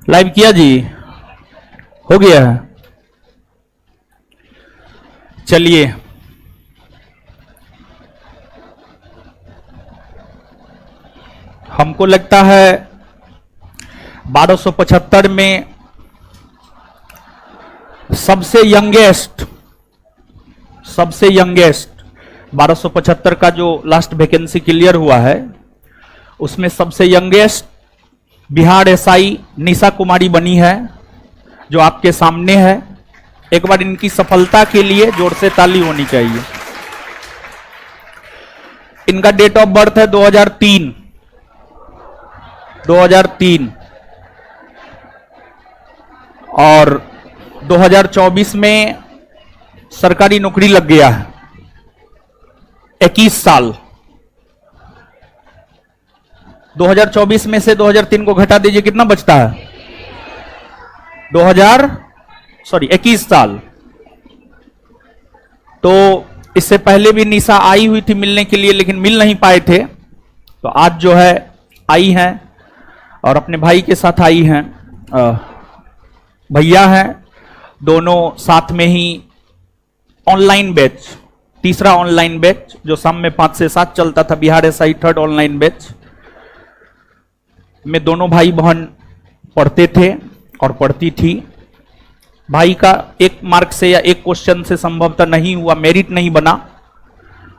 Live किया जी, हो गया है। चलिए, हमको लगता है 1275 में सबसे यंगेस्ट 1275 का जो लास्ट वैकेंसी क्लियर हुआ है उसमें सबसे यंगेस्ट बिहार एसआई निशा कुमारी बनी है, जो आपके सामने है। एक बार इनकी सफलता के लिए जोर से ताली होनी चाहिए। इनका डेट ऑफ बर्थ है 2003 और 2024 में सरकारी नौकरी लग गया है। 21 साल। 2024 में से 2003 को घटा दीजिए, कितना बचता है? 21 साल। तो इससे पहले भी निशा आई हुई थी मिलने के लिए, लेकिन मिल नहीं पाए थे। तो आज जो है आई हैं और अपने भाई के साथ आई हैं। भैया हैं दोनों साथ में ही। ऑनलाइन बैच, तीसरा ऑनलाइन बैच जो शाम में 5 से 7 चलता था, Bihar SI third online batch में दोनों भाई बहन पढ़ते थे और पढ़ती थी। भाई का एक मार्क से या एक क्वेश्चन से संभवतः नहीं हुआ, मेरिट नहीं बना,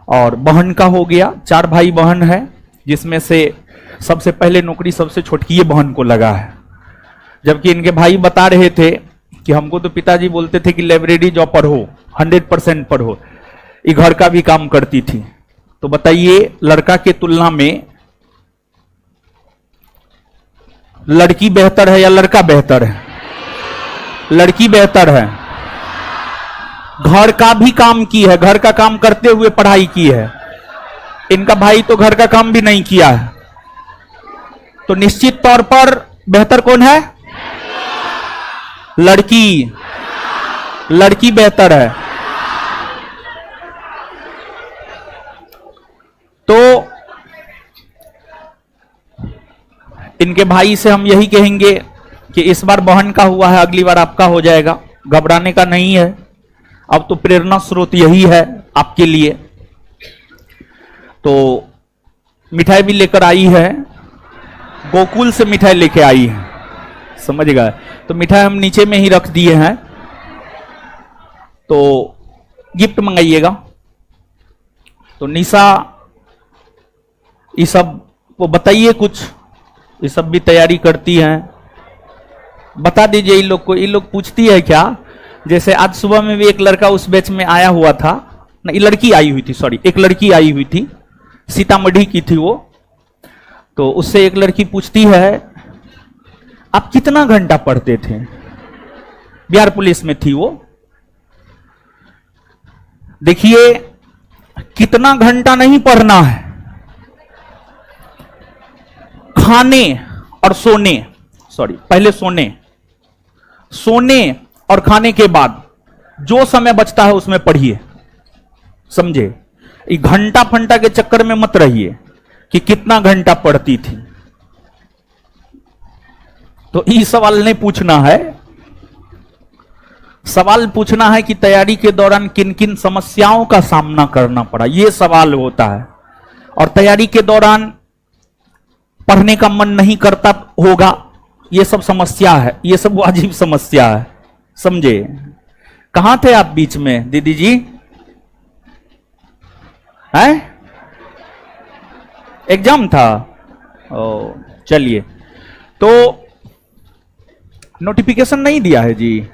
और बहन का हो गया। 4 भाई बहन है, जिसमें से सबसे पहले नौकरी सबसे छोटकी बहन को लगा है। जबकि इनके भाई बता रहे थे कि हमको तो पिताजी बोलते थे कि लाइब्रेरी जॉब पढ़ो, 100% पढ़ो, ये घर का भी काम करती थी। तो बताइए, लड़का के तुलना में लड़की बेहतर है या लड़का बेहतर है? लड़की बेहतर है। घर का भी काम की है, घर का काम करते हुए पढ़ाई की है। इनका भाई तो घर का काम भी नहीं किया है। तो निश्चित तौर पर बेहतर कौन है? लड़की बेहतर है। तो इनके भाई से हम यही कहेंगे कि इस बार बहन का हुआ है, अगली बार आपका हो जाएगा, घबराने का नहीं है। अब तो प्रेरणा स्रोत यही है आपके लिए। तो मिठाई भी लेकर आई है, गोकुल से मिठाई लेके आई है, समझ गए? तो मिठाई हम नीचे में ही रख दिए हैं, तो गिफ्ट मंगाइएगा। तो निशा, ये सब वो बताइए कुछ, ये सब भी तैयारी करती हैं, बता दीजिए इन लोग को। ये लोग पूछती है क्या? जैसे आज सुबह में भी एक लड़का उस बैच में आया हुआ था ना, ये लड़की आई हुई थी, सॉरी, एक लड़की आई हुई थी, सीतामढ़ी की थी वो। तो उससे एक लड़की पूछती है, आप कितना घंटा पढ़ते थे? बिहार पुलिस में थी वो। देखिए, कितना घंटा नहीं पढ़ना है, खाने और सोने, सॉरी, पहले सोने और खाने के बाद जो समय बचता है उसमें पढ़िए, समझे? ये घंटा फंटा के चक्कर में मत रहिए कि कितना घंटा पढ़ती थी। तो ये सवाल नहीं पूछना है। सवाल पूछना है कि तैयारी के दौरान किन किन समस्याओं का सामना करना पड़ा, यह सवाल होता है। और तैयारी के दौरान पढ़ने का मन नहीं करता होगा, यह सब समस्या है, यह सब वाजिब समस्या है, समझे? कहां थे आप बीच में दीदी जी? हैं? एग्जाम था? ओ, चलिए। तो नोटिफिकेशन नहीं दिया है जी।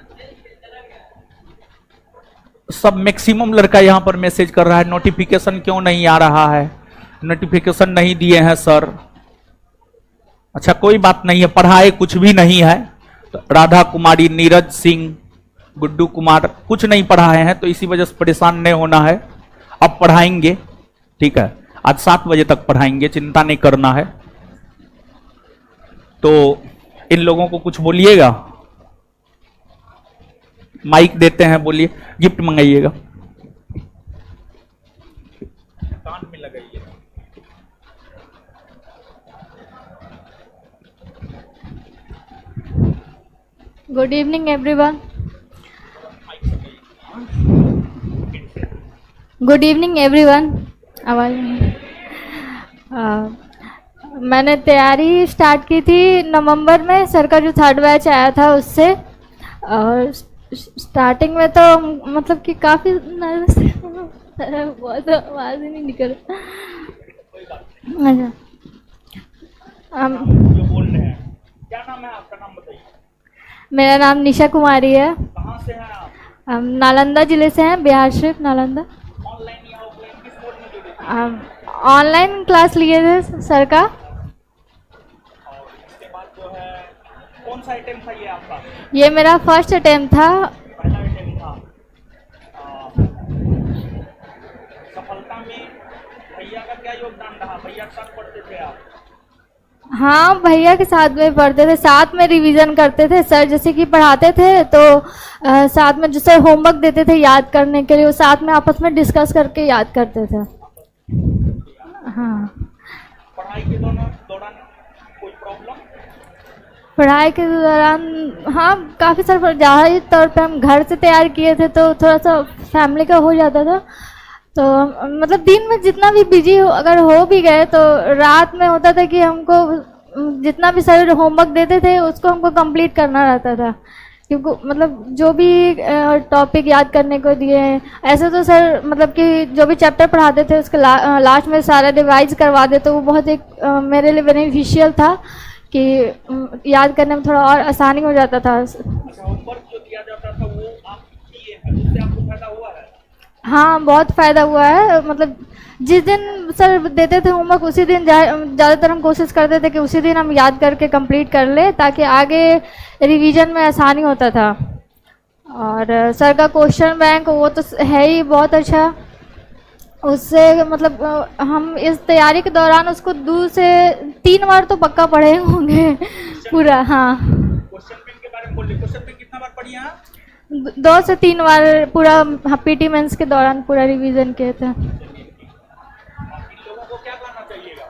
सब मैक्सिमम लड़का यहां पर मैसेज कर रहा है, नोटिफिकेशन क्यों नहीं आ रहा है? नोटिफिकेशन नहीं दिए हैं सर। अच्छा, कोई बात नहीं है, पढ़ाए कुछ भी नहीं है। तो राधा कुमारी, नीरज सिंह, गुड्डू कुमार कुछ नहीं पढ़ाए हैं, तो इसी वजह से परेशान नहीं होना है। अब पढ़ाएंगे, ठीक है? आज 7 बजे तक पढ़ाएंगे, चिंता नहीं करना है। तो इन लोगों को कुछ बोलिएगा, माइक देते हैं, बोलिए, गिफ्ट मंगाइएगा। कान में लगाइए। Good evening, everyone. Good evening, everyone. आवाज नहीं। मैंने तैयारी स्टार्ट की थी नवंबर में, सर का जो 3rd बैच आया था उससे। और स्टार्टिंग में तो मतलब कि काफ़ी नर्वस बहुत आवाज़ ही नहीं निकल। अच्छा, जो बोल रहे हैं, क्या नाम है आपका? नाम बताइए। मेरा नाम निशा कुमारी है। कहाँ से हैं आप? हम नालंदा जिले से हैं, बिहार शरीफ, नालंदा। ऑनलाइन या ऑफलाइन किस मोड में जुड़े थे? ऑनलाइन क्लास लिए थे सर का। और इसके बाद जो है कौन सा आइटम था ये आपका? ये मेरा फर्स्ट अटेम्प्ट था। पहला आइटम था। सफलता में भैया का क्या योगदान रहा? भैया के साथ पढ़ते थे आप? हाँ, भैया के साथ में पढ़ते थे, साथ में रिवीजन करते थे। सर जैसे कि पढ़ाते थे तो साथ में जैसे होमवर्क देते थे याद करने के लिए, वो साथ में आपस में डिस्कस करके याद करते थे। हाँ। पढ़ाई के दौरान कोई प्रॉब्लम? पढ़ाई के दौरान हाँ काफ़ी सारे, ज़्यादा तौर पे हम घर से तैयार किए थे तो थोड़ा सा फैमिली का हो जाता था। तो मतलब दिन में जितना भी बिजी हो, अगर हो भी गए तो रात में होता था कि हमको जितना भी सर होमवर्क देते थे उसको हमको कंप्लीट करना रहता था, क्योंकि मतलब जो भी टॉपिक याद करने को दिए हैं। ऐसे तो सर मतलब कि जो भी चैप्टर पढ़ाते थे उसके लास्ट में सारा रिवाइज करवा देते, वो बहुत एक मेरे लिए बेनिफिशियल था कि याद करने में थोड़ा और आसानी हो जाता था। होमवर्क जो दिया जाता था वो आप किए हैं, उससे आपको फायदा हुआ है? हाँ, बहुत फ़ायदा हुआ है। मतलब जिस दिन सर देते थे होमवर्क उसी दिन ज़्यादातर हम कोशिश करते थे कि उसी दिन हम याद करके कंप्लीट कर ले, ताकि आगे रिवीजन में आसानी होता था। और सर का क्वेश्चन बैंक वो तो है ही बहुत अच्छा। उससे मतलब हम इस तैयारी के दौरान उसको 2 से 3 बार तो पक्का पढ़े होंगे पूरा। हाँ, क्वेश्चन बैंक के बारे में बोलिए। क्वेश्चन बैंक कितना बार पढ़ी हैं आप? 2 से 3 बार पूरा पीटी मेंस के दौरान पूरा रिवीजन किए थे। इन लोगों को क्या करना चाहिएगा?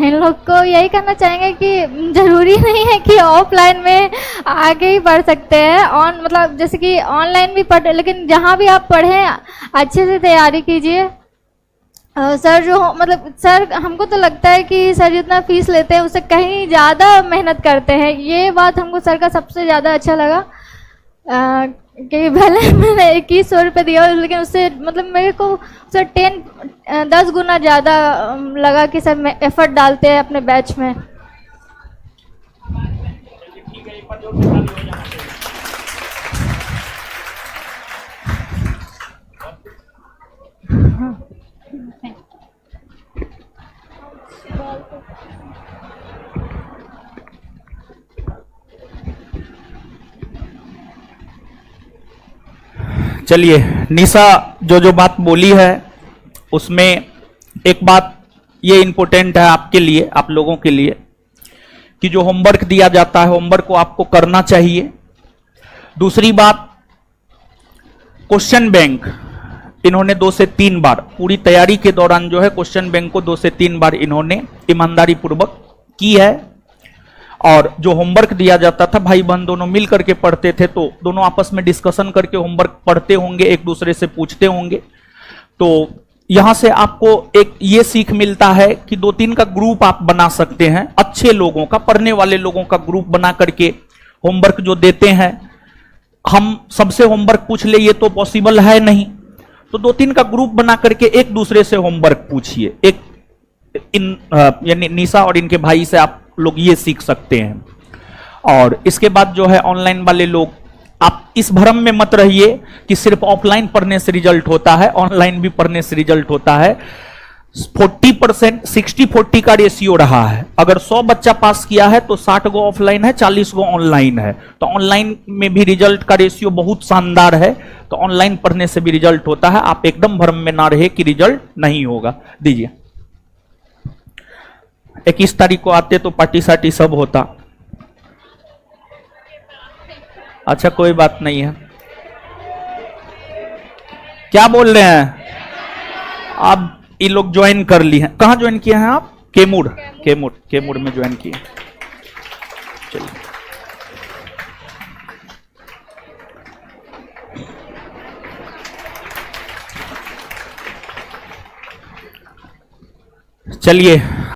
इन लोग को यही करना चाहेंगे कि ज़रूरी नहीं है कि ऑफलाइन में आगे ही पढ़ सकते हैं, मतलब जैसे कि ऑनलाइन भी पढ़, लेकिन जहाँ भी आप पढ़ें अच्छे से तैयारी कीजिए। सर जो मतलब सर हमको तो लगता है कि सर जितना फीस लेते हैं उससे कहीं ज़्यादा मेहनत करते हैं। ये बात हमको सर का सबसे ज़्यादा अच्छा लगा कि भले मैंने 2100 रुपये दिया, लेकिन उससे मतलब मेरे को सर 10 गुना ज़्यादा लगा कि सर मैं एफर्ट डालते हैं अपने बैच में। ठीक है, एक बार जोर से ताली हो जाना चाहिए। चलिए, निशा जो बात बोली है उसमें एक बात ये इम्पोर्टेंट है आपके लिए, आप लोगों के लिए, कि जो होमवर्क दिया जाता है होमवर्क को आपको करना चाहिए। दूसरी बात, क्वेश्चन बैंक इन्होंने 2 से 3 बार पूरी तैयारी के दौरान जो है क्वेश्चन बैंक को 2 से 3 बार इन्होंने ईमानदारी पूर्वक की है। और जो होमवर्क दिया जाता था भाई बहन दोनों मिल करके पढ़ते थे, तो दोनों आपस में डिस्कशन करके होमवर्क पढ़ते होंगे, एक दूसरे से पूछते होंगे। तो यहां से आपको एक ये सीख मिलता है कि 2-3 का ग्रुप आप बना सकते हैं, अच्छे लोगों का, पढ़ने वाले लोगों का ग्रुप बना करके होमवर्क जो देते हैं, हम सबसे होमवर्क पूछ ले ये तो पॉसिबल है नहीं, तो 2-3 का ग्रुप बना करके एक दूसरे से होमवर्क पूछिए। एक यानी निशा और इनके भाई से आप लोग ये सीख सकते हैं। और इसके बाद जो है ऑनलाइन वाले लोग, आप इस भ्रम में मत रहिए कि सिर्फ ऑफलाइन पढ़ने से रिजल्ट होता है, ऑनलाइन भी पढ़ने से रिजल्ट होता है। 40% 60-40 का रेशियो रहा है। अगर 100 बच्चा पास किया है तो 60 गो ऑफलाइन है, 40 गो ऑनलाइन है। तो ऑनलाइन में भी रिजल्ट का रेशियो बहुत शानदार है, तो ऑनलाइन पढ़ने से भी रिजल्ट होता है। आप एकदम भ्रम में ना रहे कि रिजल्ट नहीं होगा। दीजिए, 21 तारीख को आते तो पार्टी सार्टी सब होता। अच्छा, कोई बात नहीं है। क्या बोल रहे हैं आप? ये लोग ज्वाइन कर ली हैं। कहाँ ज्वाइन किए हैं आप? केमूर में ज्वाइन किए। चलिए, चलिए